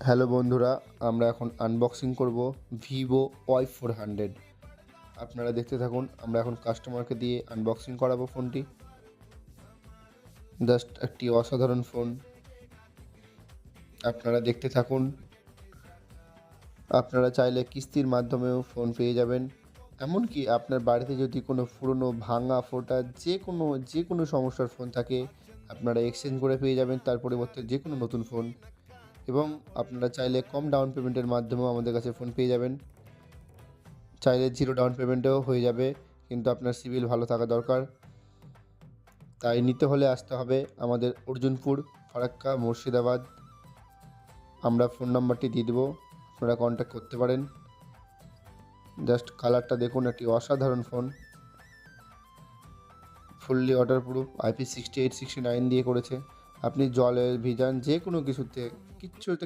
Hello বন্ধুরা, আমরা এখন আনবক্সিং করব ভিভো Y400। আপনারা দেখতে থাকুন। আমরা এখন কাস্টমারকে দিয়ে আনবক্সিং করাবো ফোনটি। জাস্ট একটি অসাধারণ ফোন। আপনারা দেখতে থাকুন। আপনারা চাইলে কিস্তির মাধ্যমেও ফোন পেয়ে যাবেন। এমনকি আপনার বাড়িতে যদি কোনো পুরনো ভাঙা ফোটা যে কোনো সমস্যার ফোন থাকে, আপনারা এক্সচেঞ্জ করে পেয়ে যাবেন তার পরিবর্তে যে কোনো নতুন ফোন। এবং আপনারা চাইলে কম ডাউন পেমেন্টের মাধ্যমেও আমাদের কাছে ফোন পেয়ে যাবেন। চাইলে জিরো ডাউন পেমেন্টেও হয়ে যাবে, কিন্তু আপনার সিবিল ভালো থাকা দরকার। তাই নিতে হলে আসতে হবে আমাদের অর্জুনপুর, ফারাক্কা, মুর্শিদাবাদ। আমরা ফোন নাম্বারটি দিয়ে দেবো, আপনারা কন্ট্যাক্ট করতে পারেন। জাস্ট কালারটা দেখুন, একটি অসাধারণ ফোন। ফুললি ওয়াটারপ্রুফ, IP68 69 দিয়ে করেছে। আপনি জলে ভিজান, যে কোনো কিছুতে কিচ্ছুতে